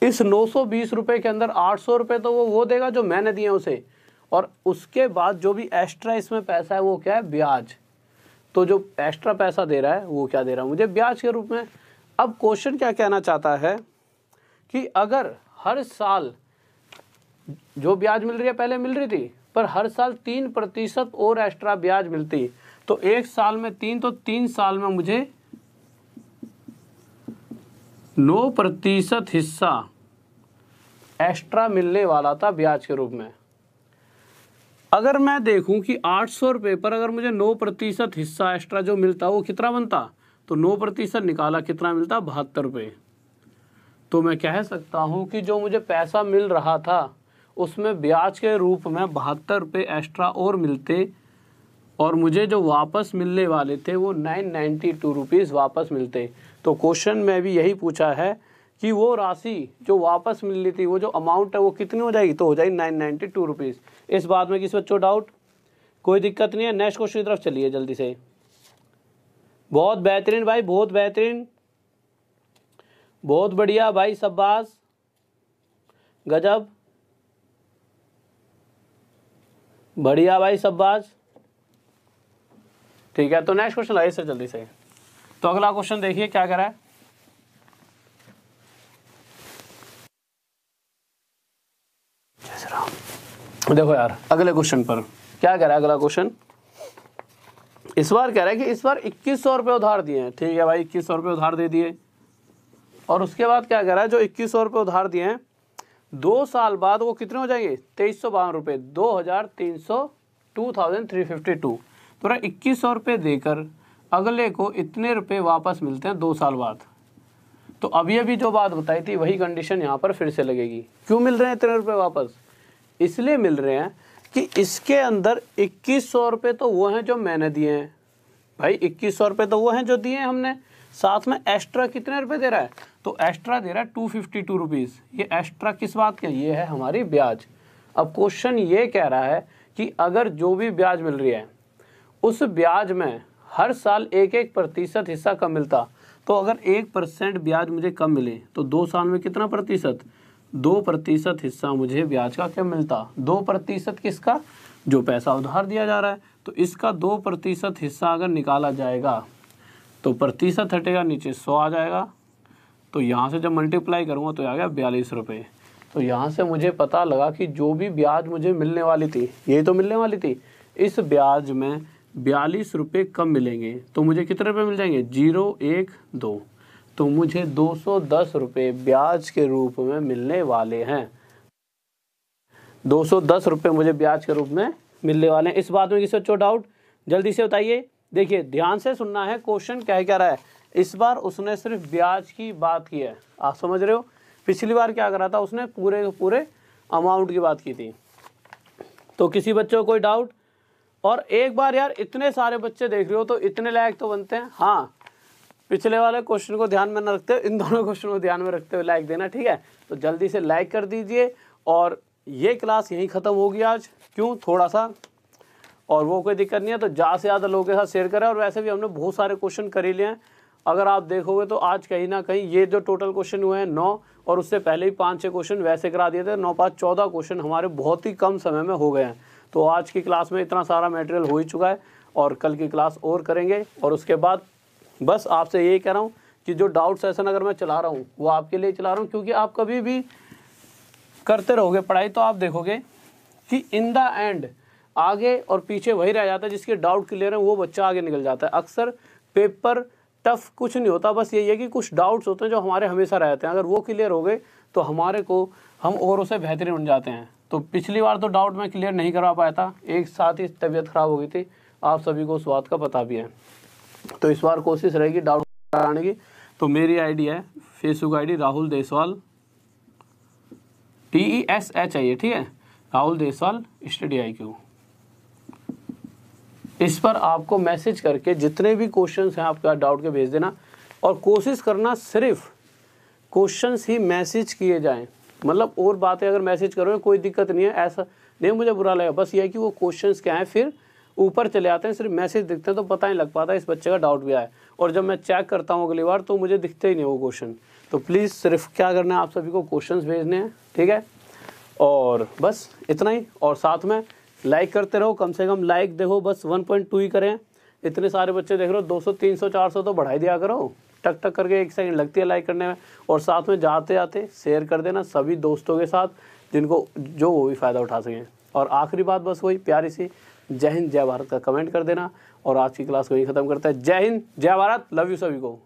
इस 920 रुपये के अंदर 800 रुपये तो वो देगा जो मैंने दिए उसे, और उसके बाद जो भी एक्स्ट्रा इसमें पैसा है वो क्या है? ब्याज। तो जो एक्स्ट्रा पैसा दे रहा है वो क्या दे रहा है? मुझे ब्याज के रूप में। अब क्वेश्चन क्या कहना चाहता है कि अगर हर साल जो ब्याज मिल रही है पहले मिल रही थी, पर हर साल 3% और एक्स्ट्रा ब्याज मिलती, तो 1 साल में 3, तो 3 साल में मुझे 9% हिस्सा एक्स्ट्रा मिलने वाला था ब्याज के रूप में। अगर मैं देखूं कि 800 रुपये पर अगर मुझे 9% हिस्सा एक्स्ट्रा जो मिलता वो कितना बनता, तो 9% निकाला कितना मिलता? 72 रुपये। तो मैं कह सकता हूं कि जो मुझे पैसा मिल रहा था उसमें ब्याज के रूप में 72 रुपये एक्स्ट्रा और मिलते, और मुझे जो वापस मिलने वाले थे वो 992 रुपीज़ वापस मिलते। तो क्वेश्चन में भी यही पूछा है कि वो राशि जो वापस मिलनी थी, वो जो अमाउंट है वो कितनी हो जाएगी? तो हो जाएगी 992 रुपीज़। इस बात में किसी बच्चों डाउट? कोई दिक्कत नहीं है। नेक्स्ट क्वेश्चन की तरफ चलिए जल्दी से। बहुत बेहतरीन भाई, बहुत बेहतरीन, बहुत बढ़िया भाई, शाबाश, गजब, बढ़िया भाई, शाबाश। ठीक है, तो नेक्स्ट क्वेश्चन लाइए सर जल्दी से। तो अगला क्वेश्चन देखिए क्या कह रहा है। देखो यार अगले क्वेश्चन पर क्या कह रहा है। अगला क्वेश्चन इस बार कह रहा है कि इस बार 2100 रुपये उधार दिए हैं। ठीक है भाई, 2100 रुपये उधार दे दिए, और उसके बाद क्या कह रहा है, जो 2100 रुपये उधार दिए हैं 2 साल बाद वो कितने हो जाएंगे? 2352 रुपये, 2352। तो 2100 रुपये देकर अगले को इतने रुपये वापस मिलते हैं 2 साल बाद। तो अभी जो बात बताई थी वही कंडीशन यहाँ पर फिर से लगेगी। क्यों मिल रहे हैं इतने रुपये वापस? इसलिए मिल रहे हैं कि इसके अंदर 2100 रुपये तो वो हैं जो मैंने दिए हैं भाई, 2100 रुपये तो वो हैं जो दिए हैं हमने, साथ में एक्स्ट्रा कितने रुपये दे रहा है? तो एक्स्ट्रा दे रहा है 252 रुपीज़। ये एक्स्ट्रा किस बात का? ये है हमारी ब्याज। अब क्वेश्चन ये कह रहा है कि अगर जो भी ब्याज मिल रही है उस ब्याज में हर साल 1% हिस्सा कम मिलता, तो अगर 1% ब्याज मुझे कम मिले तो 2 साल में कितना प्रतिशत? 2% हिस्सा मुझे ब्याज का क्या मिलता? 2% किसका? जो पैसा उधार दिया जा रहा है। तो इसका 2% हिस्सा अगर निकाला जाएगा तो प्रतिशत हटेगा, नीचे 100 आ जाएगा। तो यहाँ से जब मल्टीप्लाई करूँगा तो आ गया 42 रुपये। तो यहाँ से मुझे पता लगा कि जो भी ब्याज मुझे मिलने वाली थी, यही तो मिलने वाली थी, इस ब्याज में 42 रुपये कम मिलेंगे। तो मुझे कितने रुपये मिल जाएंगे? 0 1 2। तो मुझे 210 रुपये ब्याज के रूप में मिलने वाले हैं। 210 रुपये मुझे ब्याज के रूप में मिलने वाले हैं। इस बात में किसी बच्चों डाउट? जल्दी से बताइए। देखिए ध्यान से सुनना है, क्वेश्चन क्या कह रहा है। इस बार उसने सिर्फ ब्याज की बात की है, आप समझ रहे हो। पिछली बार क्या करा था उसने? पूरे अमाउंट की बात की थी। तो किसी बच्चे को कोई डाउट? और एक बार यार इतने सारे बच्चे देख रहे हो तो इतने लायक तो बनते हैं। हाँ, पिछले वाले क्वेश्चन को ध्यान में न रखते हुए इन दोनों क्वेश्चन को ध्यान में रखते हुए लाइक देना, ठीक है। तो जल्दी से लाइक कर दीजिए। और ये क्लास यहीं ख़त्म होगी आज, क्यों, थोड़ा सा, और वो कोई दिक्कत नहीं है। तो ज़्यादा से ज़्यादा लोगों के साथ शेयर करें। और वैसे भी हमने बहुत सारे क्वेश्चन कर ही लिए हैं। अगर आप देखोगे तो आज कहीं ना कहीं ये जो टोटल क्वेश्चन हुए हैं 9, और उससे पहले ही 5-6 क्वेश्चन वैसे करा दिए थे। 9-5 14 क्वेश्चन हमारे बहुत ही कम समय में हो गए हैं। तो आज की क्लास में इतना सारा मटेरियल हो ही चुका है, और कल की क्लास और करेंगे। और उसके बाद बस आपसे यही कह रहा हूँ कि जो डाउट सेशन अगर मैं चला रहा हूँ वो आपके लिए चला रहा हूँ, क्योंकि आप कभी भी करते रहोगे पढ़ाई तो आप देखोगे कि इन द एंड आगे और पीछे वही रह जाता है। जिसके डाउट क्लियर है वो बच्चा आगे निकल जाता है। अक्सर पेपर टफ कुछ नहीं होता, बस यही है कि कुछ डाउट्स होते हैं जो हमारे हमेशा रहते हैं। अगर वो क्लियर हो गए तो हमारे को हम और उसे बेहतरीन बन जाते हैं। तो पिछली बार तो डाउट मैं क्लियर नहीं करवा पाया था, एक साथ ही तबीयत ख़राब हो गई थी, आप सभी को उस बात का पता भी है। तो इस बार कोशिश रहेगी डाउट कराने की। तो मेरी आईडी है Facebook ID Rahul Deswal, TESH है, ठीक है, राहुल देसवाल स्टडी IQ। इस पर आपको मैसेज करके जितने भी क्वेश्चंस हैं आपका डाउट के भेज देना। और कोशिश करना सिर्फ क्वेश्चंस ही मैसेज किए जाएं। मतलब और बातें अगर मैसेज करोगे कोई दिक्कत नहीं है, ऐसा नहीं मुझे बुरा लगेगा। बस ये है कि वो क्वेश्चंस क्या हैं फिर ऊपर चले आते हैं, सिर्फ मैसेज दिखते हैं तो पता नहीं लग पाता इस बच्चे का डाउट भी आया है। और जब मैं चेक करता हूँ अगली बार तो मुझे दिखते ही नहीं वो क्वेश्चन। तो प्लीज़ सिर्फ क्या करना है, आप सभी को क्वेश्चंस भेजने हैं, ठीक है। और बस इतना ही। और साथ में लाइक करते रहो, कम से कम लाइक देखो बस 1.2 ही करें। इतने सारे बच्चे देख रहे हो, 200 300 400 तो बढ़ाई दिया करो। टक टक करके 1 सेकंड लगती है लाइक करने में। और साथ में जाते जाते शेयर कर देना सभी दोस्तों के साथ जिनको जो वो भी फ़ायदा उठा सकें। और आखिरी बात बस वही प्यारी सी जय हिंद जय भारत का कमेंट कर देना। और आज की क्लास को यही ख़त्म करता है। जय हिंद जय भारत, लव यू सभी को।